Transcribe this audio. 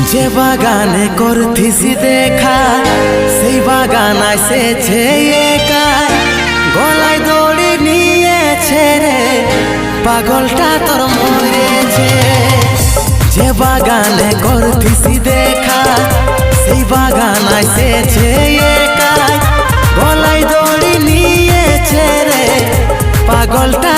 যে বাগানে করতিছি দেখা সেই বাগান আসেছে একাই, গলায় দড়ি নিয়েছে রে পাগলটা তোর মরেছে। যে বাগানে করতিছি দেখা সেই বাগান আসেছে একাই, গলায় দড়ি নিয়েছে রে পাগলটা